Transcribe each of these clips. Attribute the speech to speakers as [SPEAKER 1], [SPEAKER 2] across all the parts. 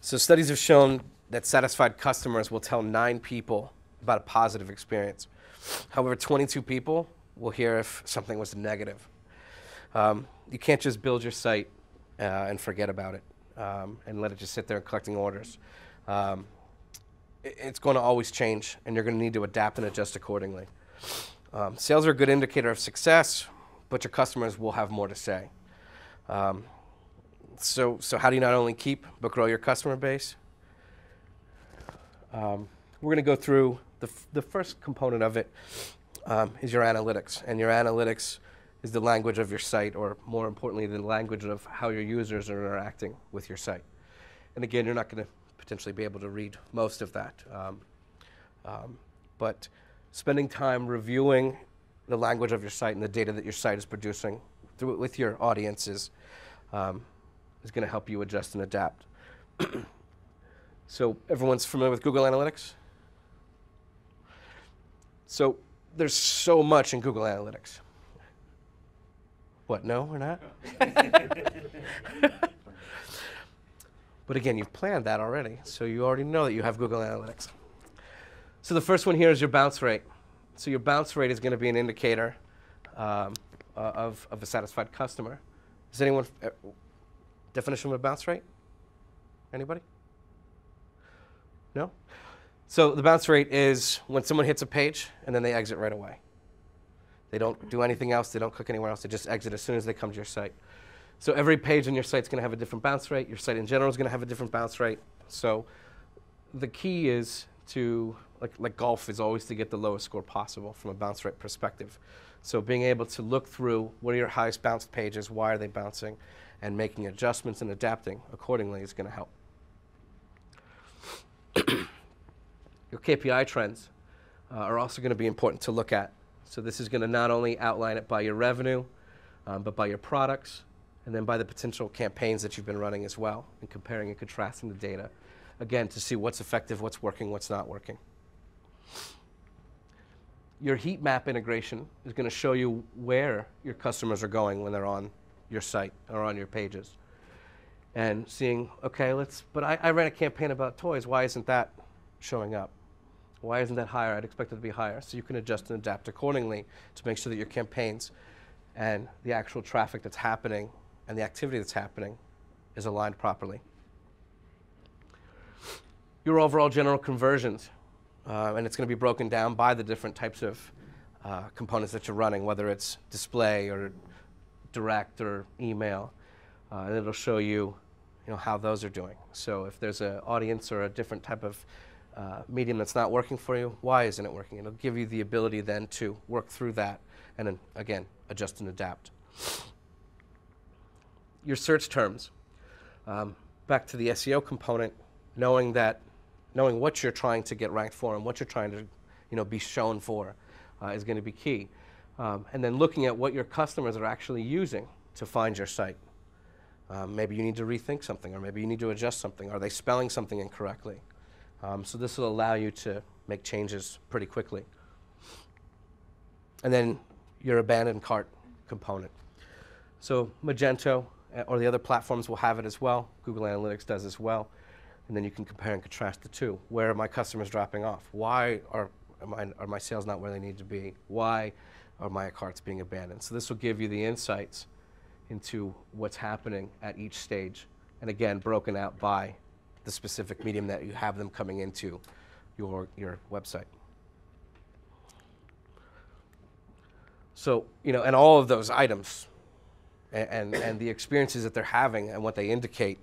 [SPEAKER 1] So studies have shown that satisfied customers will tell 9 people about a positive experience. However, 22 people will hear if something was negative. You can't just build your site and forget about it and let it just sit there collecting orders. It's going to always change, and you're going to need to adapt and adjust accordingly. Sales are a good indicator of success, but your customers will have more to say. So how do you not only keep but grow your customer base? We're going to go through the first component of it is your analytics, and your analytics is the language of your site, or more importantly, the language of how your users are interacting with your site. And again, you're not going to potentially be able to read most of that, but spending time reviewing the language of your site and the data that your site is producing with your audiences is going to help you adjust and adapt. So everyone's familiar with Google Analytics? So there's so much in Google Analytics. What, no, we're not? But again, you've planned that already, so you already know that you have Google Analytics. So the first one here is your bounce rate. So your bounce rate is going to be an indicator of a satisfied customer. Does anyone, definition of a bounce rate? Anybody? No? So the bounce rate is when someone hits a page and then they exit right away. They don't do anything else, they don't click anywhere else, they just exit as soon as they come to your site. So every page on your site is going to have a different bounce rate. Your site in general is going to have a different bounce rate. So the key is to, like golf is always to get the lowest score possible from a bounce rate perspective. So being able to look through what are your highest bounced pages, why are they bouncing, and making adjustments and adapting accordingly is going to help. Your KPI trends are also going to be important to look at. So this is going to not only outline it by your revenue, but by your products, and then by the potential campaigns that you've been running as well, and comparing and contrasting the data, again, to see what's effective, what's working, what's not working. Your heat map integration is going to show you where your customers are going when they're on your site or on your pages. And seeing, okay, but I ran a campaign about toys, why isn't that showing up? Why isn't that higher? I'd expect it to be higher. So you can adjust and adapt accordingly to make sure that your campaigns and the actual traffic that's happening and the activity that's happening is aligned properly. Your overall general conversions, and it's going to be broken down by the different types of components that you're running, whether it's display or direct or email, and it'll show you, how those are doing. So if there's an audience or a different type of medium that's not working for you, why isn't it working? It'll give you the ability then to work through that and then, again, adjust and adapt. Your search terms. Back to the SEO component, knowing what you're trying to get ranked for and what you're trying to be shown for is going to be key. And then looking at what your customers are actually using to find your site. Maybe you need to rethink something, or maybe you need to adjust something. Are they spelling something incorrectly? So this will allow you to make changes pretty quickly. And then your abandoned cart component. So Magento or the other platforms will have it as well. Google Analytics does as well. And then you can compare and contrast the two. Where are my customers dropping off? Why are my sales not where they need to be? Why are my carts being abandoned? So this will give you the insights into what's happening at each stage. And again, broken out by the specific medium that you have them coming into your website. So, and all of those items and the experiences that they're having and what they indicate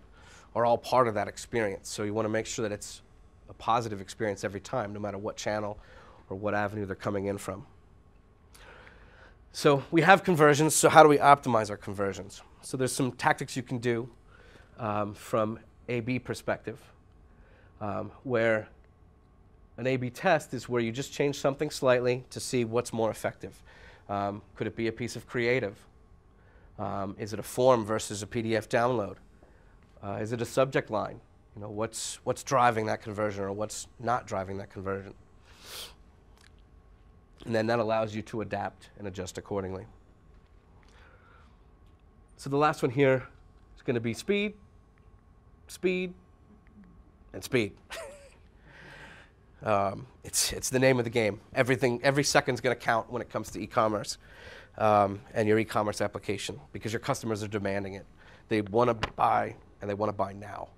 [SPEAKER 1] are all part of that experience. So you want to make sure that it's a positive experience every time, no matter what channel or what avenue they're coming in from. So we have conversions, so how do we optimize our conversions? So there's some tactics you can do from A/B perspective, where an A/B test is where you just change something slightly to see what's more effective. Could it be a piece of creative? Is it a form versus a PDF download? Is it a subject line? What's driving that conversion, or what's not driving that conversion? And then that allows you to adapt and adjust accordingly. So the last one here is going to be speed, and speed. It's the name of the game. Every second's going to count when it comes to e-commerce and your e-commerce application, because your customers are demanding it. They want to buy, and they want to buy now.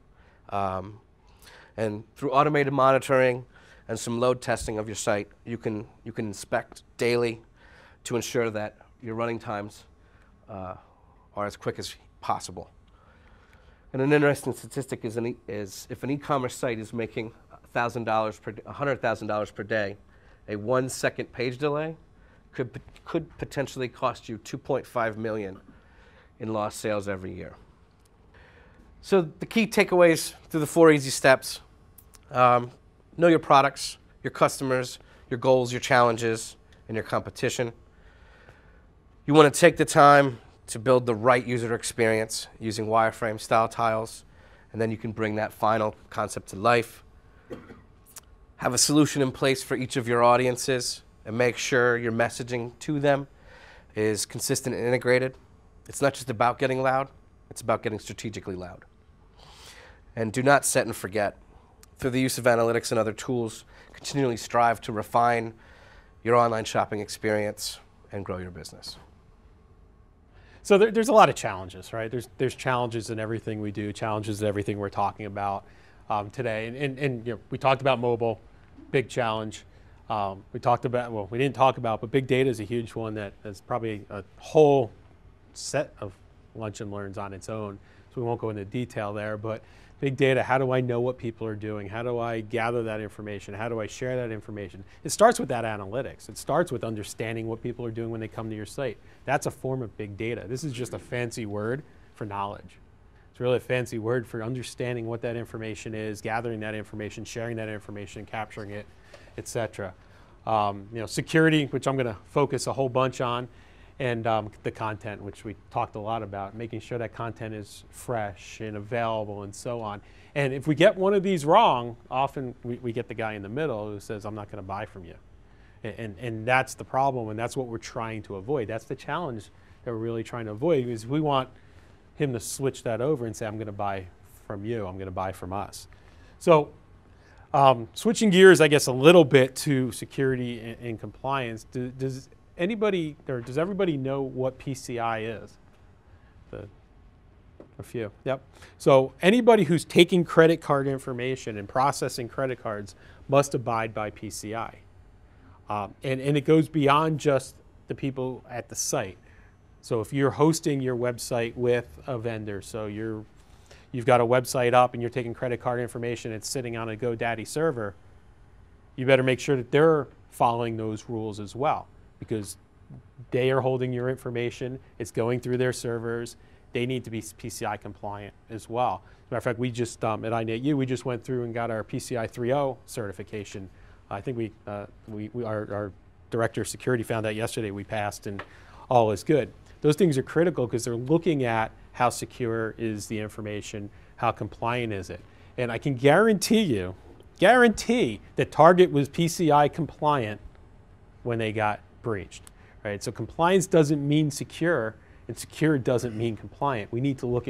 [SPEAKER 1] And through automated monitoring and some load testing of your site, you can inspect daily to ensure that your running times are as quick as possible. And an interesting statistic is if an e-commerce site is making $100,000 per day, a 1 second page delay could potentially cost you $2.5 million in lost sales every year. So the key takeaways through the 4 easy steps: know your products, your customers, your goals, your challenges, and your competition. You want to take the time to build the right user experience using wireframe style tiles, and then you can bring that final concept to life. Have a solution in place for each of your audiences and make sure your messaging to them is consistent and integrated. It's not just about getting loud, it's about getting strategically loud. And do not set and forget. Through the use of analytics and other tools, continually strive to refine your online shopping experience and grow your business.
[SPEAKER 2] So there's a lot of challenges, right? There's challenges in everything we do, challenges in everything we're talking about today. And you know, we talked about mobile, big challenge. We talked about, well, we didn't talk about, but big data is a huge one that's probably a whole set of lunch and learns on its own. So we won't go into detail there, but big data, how do I know what people are doing? How do I gather that information? How do I share that information? It starts with that analytics. It starts with understanding what people are doing when they come to your site. That's a form of big data. This is just a fancy word for knowledge. It's really a fancy word for understanding what that information is, gathering that information, sharing that information, capturing it, etc. You know, security, which I'm going to focus a whole bunch on, and the content, which we talked a lot about, making sure that content is fresh and available and so on. And if we get one of these wrong, often we get the guy in the middle who says, I'm not going to buy from you. And that's the problem, and that's what we're trying to avoid. That's the challenge that we're really trying to avoid, is we want him to switch that over and say, I'm going to buy from you, I'm going to buy from us. So switching gears, I guess, a little bit to security and compliance, does anybody, or does everybody know what PCI is? A few, yep. So anybody who's taking credit card information and processing credit cards must abide by PCI. And it goes beyond just the people at the site. So if you're hosting your website with a vendor, so you've got a website up and you're taking credit card information, it's sitting on a GoDaddy server, you better make sure that they're following those rules as well, because they are holding your information, it's going through their servers, they need to be PCI compliant as well. As a matter of fact, we just, at iNetU, we just went through and got our PCI 3.0 certification. I think our director of security found out yesterday we passed, and all is good. Those things are critical because they're looking at how secure is the information, how compliant is it. And I can guarantee that Target was PCI compliant when they got breached, right? So compliance doesn't mean secure, and secure doesn't mean compliant. We need to look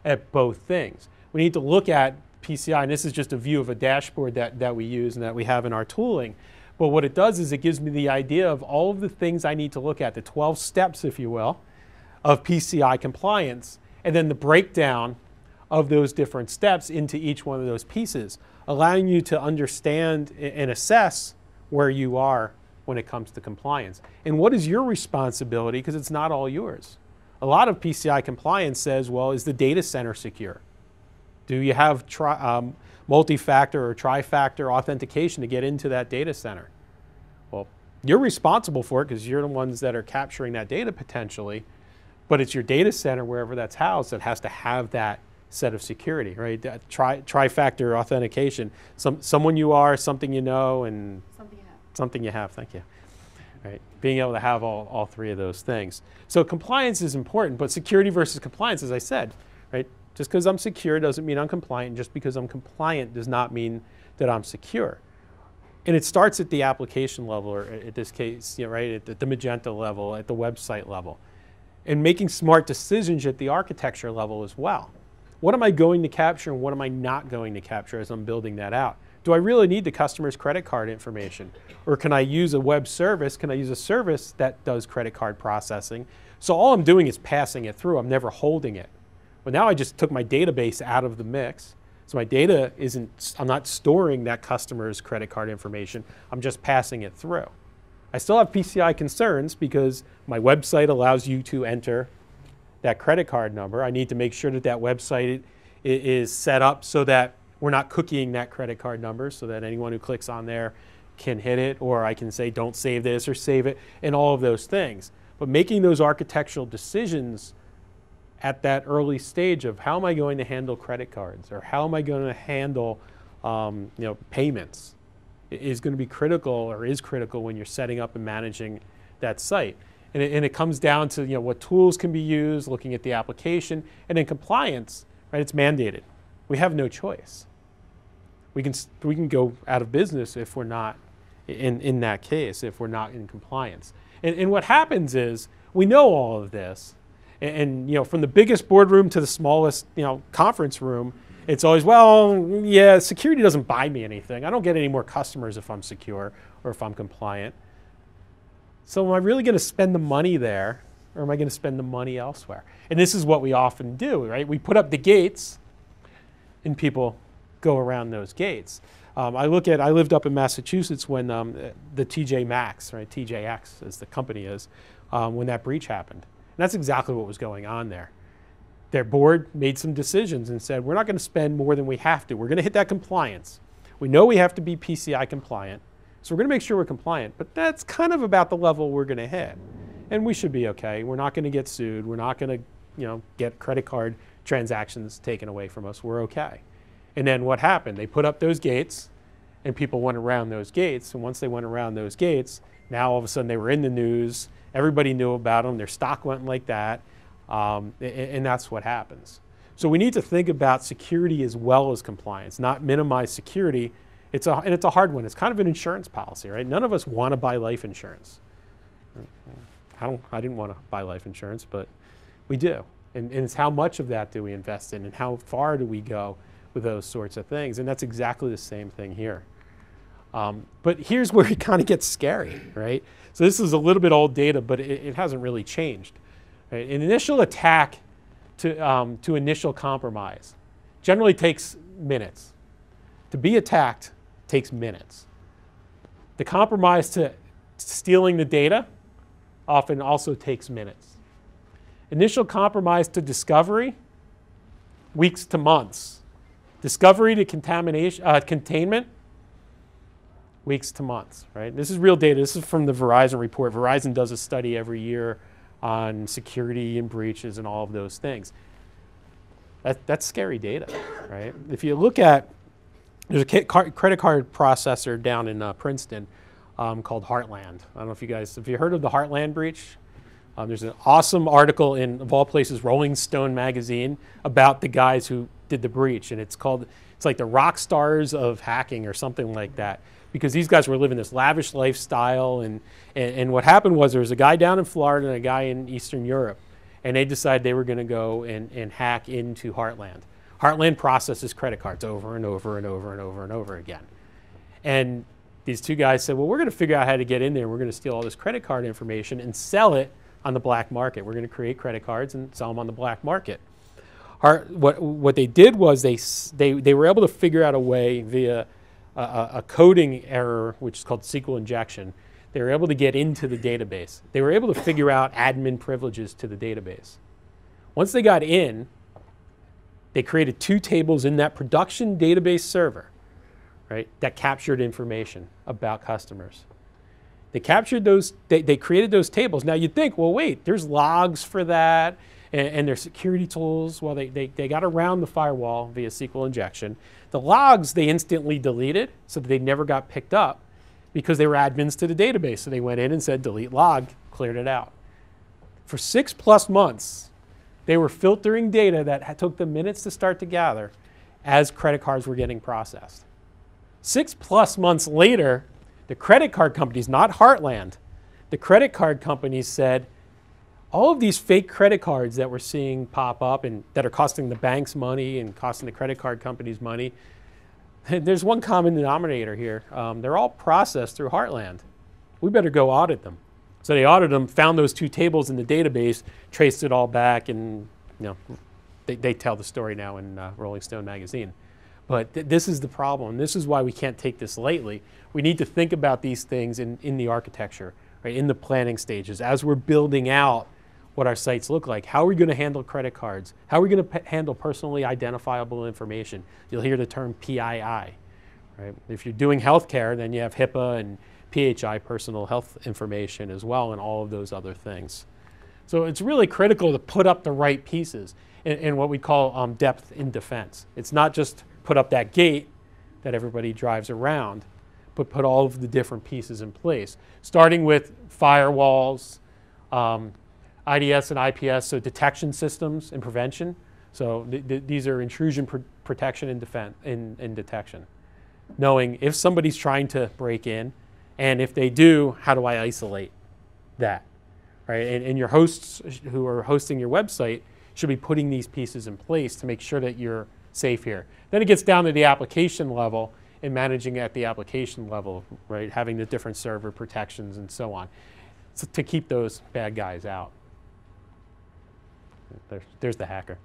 [SPEAKER 2] at both things. We need to look at PCI, and this is just a view of a dashboard that we use and that we have in our tooling. But what it does is it gives me the idea of all of the things I need to look at, the 12 steps, if you will, of PCI compliance, and then the breakdown of those different steps into each one of those pieces, allowing you to understand and assess where you are when it comes to compliance. And what is your responsibility, because it's not all yours. A lot of PCI compliance says, well, is the data center secure? Do you have multi-factor or tri-factor authentication to get into that data center? Well, you're responsible for it because you're the ones that are capturing that data potentially, but it's your data center, wherever that's housed, that has to have that set of security, right? That tri-factor authentication. Someone you are, something you know, and something you have. Something you have, thank you. Right? Being able to have all three of those things. So compliance is important, but security versus compliance, as I said, right? Just because I'm secure doesn't mean I'm compliant. Just because I'm compliant does not mean that I'm secure. And it starts at the application level, or in this case, you know, right, at the Magenta level, at the website level. And making smart decisions at the architecture level as well. what am I going to capture and what am I not going to capture as I'm building that out? Do I really need the customer's credit card information? Or can I use a web service? Can I use a service that does credit card processing? So all I'm doing is passing it through. I'm never holding it. But now I just took my database out of the mix. So my data isn't, I'm not storing that customer's credit card information. I'm just passing it through. I still have PCI concerns because my website allows you to enter that credit card number. I need to make sure that that website is set up so that we're not cookieing that credit card number so that anyone who clicks on there can hit it, or I can say don't save this or save it, and all of those things. But making those architectural decisions at that early stage of how am I going to handle credit cards or how am I going to handle payments is going to be critical, or is critical, when you're setting up and managing that site. And it comes down to what tools can be used, looking at the application, and in compliance, right? It's mandated. We have no choice. We can go out of business if we're not in that case, if we're not in compliance. And what happens is we know all of this, and from the biggest boardroom to the smallest conference room, it's always, well, yeah, security doesn't buy me anything. I don't get any more customers if I'm secure or if I'm compliant. So am I really going to spend the money there, or am I going to spend the money elsewhere? And this is what we often do, right? We put up the gates, and people go around those gates. I lived up in Massachusetts when the TJ Maxx, right, TJX as the company is, when that breach happened. And that's exactly what was going on there. Their board made some decisions and said, we're not going to spend more than we have to. We're going to hit that compliance. We know we have to be PCI compliant, so we're going to make sure we're compliant, but that's kind of about the level we're going to hit. And we should be okay. We're not going to get sued. We're not going to get credit card transactions taken away from us. We're okay. And then what happened? They put up those gates, and people went around those gates. And once they went around those gates, now all of a sudden they were in the news. Everybody knew about them. Their stock went like that. And that's what happens. So we need to think about security as well as compliance, not minimize security. And it's a hard one. It's kind of an insurance policy, right? None of us want to buy life insurance. I didn't want to buy life insurance, but we do. And it's how much of that do we invest in, and how far do we go with those sorts of things. And that's exactly the same thing here. But here's where it kind of gets scary, right? So this is a little bit old data, but it hasn't really changed. Right? An initial attack to initial compromise generally takes minutes. To be attacked takes minutes. The compromise to stealing the data often also takes minutes. Initial compromise to discovery, weeks to months. Discovery to containment, weeks to months, right? This is real data. This is from the Verizon report. Verizon does a study every year on security and breaches and all of those things. That's scary data, right? If you look at, there's a credit card processor down in Princeton called Heartland. I don't know if have you heard of the Heartland breach? There's an awesome article in, of all places, Rolling Stone magazine about the guys who did the breach, and it's like the rock stars of hacking or something like that, because these guys were living this lavish lifestyle, and what happened was there was a guy down in Florida and a guy in Eastern Europe, and they decided they were going to go and hack into Heartland. Heartland processes credit cards over and over and over and over and over again. And these two guys said, well, we're going to figure out how to get in there. We're going to steal all this credit card information and sell it on the black market. We're going to create credit cards and sell them on the black market. What they did was they were able to figure out a way via a coding error, which is called SQL injection. They were able to get into the database. They were able to figure out admin privileges to the database. Once they got in, they created two tables in that production database server, right, that captured information about customers. They captured those, they created those tables. Now you'd think, well, wait, there's logs for that, and there's security tools. Well, they got around the firewall via SQL injection. The logs they instantly deleted so that they never got picked up because they were admins to the database. So they went in and said, delete log, cleared it out. For 6+ months, they were filtering data that took them minutes to start to gather as credit cards were getting processed. 6+ months later, the credit card companies, not Heartland, the credit card companies said, all of these fake credit cards that we're seeing pop up and that are costing the banks money and costing the credit card companies money, there's one common denominator here. They're all processed through Heartland. We better go audit them. So they audited them, found those 2 tables in the database, traced it all back, and they tell the story now in Rolling Stone magazine. But this is the problem. This is why we can't take this lightly. We need to think about these things in the architecture, right, in the planning stages. As we're building out what our sites look like, how are we going to handle credit cards? How are we going to handle personally identifiable information? You'll hear the term PII. Right? If you're doing healthcare, then you have HIPAA and PHI, personal health information as well, and all of those other things. So it's really critical to put up the right pieces in what we call depth in defense. It's not just put up that gate that everybody drives around, but put all of the different pieces in place, starting with firewalls, IDS and IPS, so detection systems and prevention. So these are intrusion protection and defense in detection. Knowing if somebody's trying to break in, and if they do, how do I isolate that? Right? And your hosts who are hosting your website should be putting these pieces in place to make sure that you're safe here. Then it gets down to the application level and managing at the application level, right? Having the different server protections and so on, so to keep those bad guys out. There's the hacker.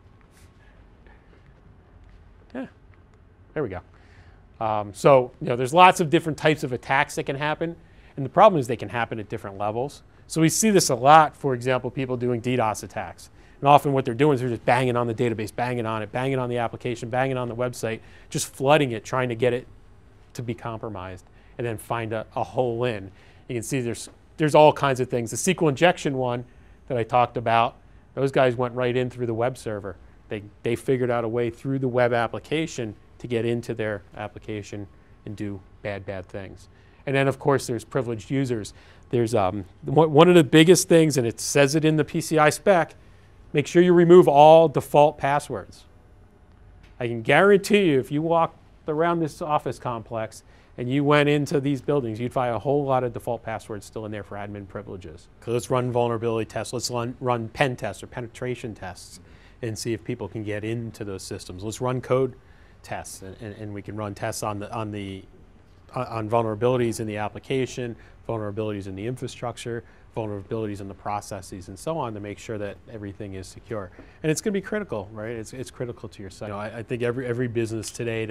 [SPEAKER 2] Yeah, there we go. So there's lots of different types of attacks that can happen, and the problem is they can happen at different levels. So we see this a lot, for example, people doing DDoS attacks. And often what they're doing is they're just banging on the database, banging on it, banging on the application, banging on the website, just flooding it, trying to get it to be compromised, and then find a hole in. You can see there's all kinds of things. The SQL injection one that I talked about, those guys went right in through the web server. They figured out a way through the web application to get into their application and do bad things. And then, of course, there's privileged users. There's one of the biggest things, and it says it in the PCI spec, make sure you remove all default passwords. I can guarantee you, if you walked around this office complex and you went into these buildings, you'd find a whole lot of default passwords still in there for admin privileges. So let's run vulnerability tests. Let's run pen tests or penetration tests and see if people can get into those systems. Let's run code tests, and we can run tests on vulnerabilities in the application, vulnerabilities in the infrastructure, vulnerabilities in the processes, and so on, to make sure that everything is secure. And it's going to be critical, right? It's critical to your site. I think every business today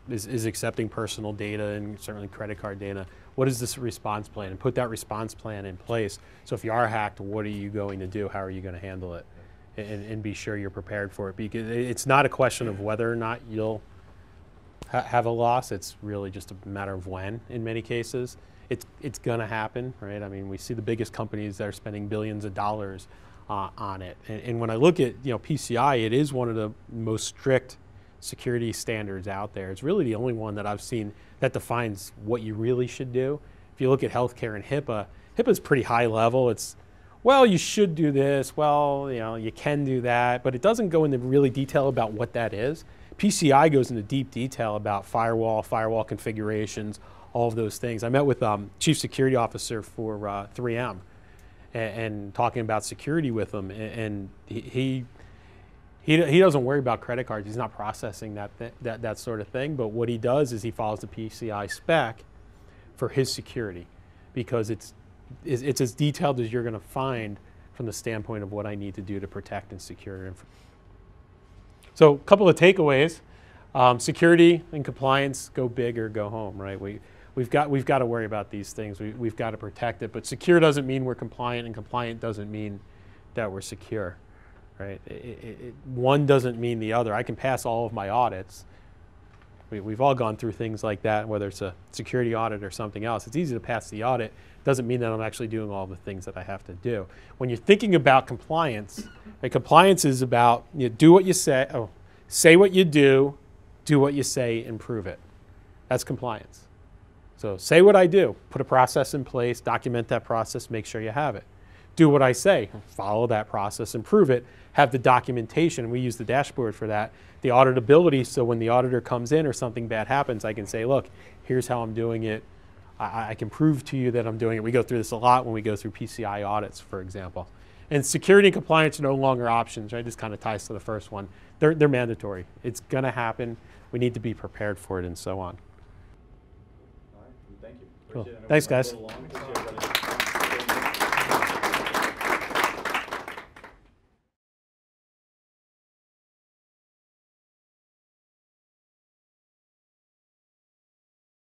[SPEAKER 2] is accepting personal data and certainly credit card data. What is this response plan? And put that response plan in place. So if you are hacked, what are you going to do? How are you going to handle it? And be sure you're prepared for it, because it's not a question of whether or not you'll have a loss. It's really just a matter of when. In many cases, it's going to happen, right? I mean, we see the biggest companies that are spending billions of dollars on it. And when I look at PCI, it is one of the most strict security standards out there. It's really the only one that I've seen that defines what you really should do. If you look at healthcare and HIPAA is pretty high level. It's, well, you should do this. Well, you can do that, but it doesn't go into really detail about what that is. PCI goes into deep detail about firewall configurations, all of those things. I met with Chief Security Officer for 3M and talking about security with him, and he doesn't worry about credit cards. He's not processing that sort of thing, but what he does is he follows the PCI spec for his security, because it's as detailed as you're going to find from the standpoint of what I need to do to protect and secure information. So a couple of takeaways. Security and compliance, go big or go home, right? We've got to worry about these things. We've got to protect it, but secure doesn't mean we're compliant, and compliant doesn't mean that we're secure, right? One doesn't mean the other. I can pass all of my audits. We've all gone through things like that, whether it's a security audit or something else. It's easy to pass the audit. Doesn't mean that I'm actually doing all the things that I have to do. When you're thinking about compliance, compliance is about do what you say, say what you do what you say, and prove it. That's compliance. So say what I do, put a process in place, document that process, make sure you have it. Do what I say, follow that process and prove it, have the documentation. We use the dashboard for that. The auditability, so when the auditor comes in or something bad happens, I can say, look, here's how I'm doing it. I can prove to you that I'm doing it. We go through this a lot when we go through PCI audits, for example. And security and compliance are no longer options, right? This kind of ties to the first one. They're mandatory. It's going to happen. We need to be prepared for it and so on.
[SPEAKER 3] All right, thank you.
[SPEAKER 2] Cool.
[SPEAKER 3] Appreciate it. I know
[SPEAKER 2] Thanks,
[SPEAKER 3] we went
[SPEAKER 2] guys.
[SPEAKER 3] a little long. Appreciate everybody.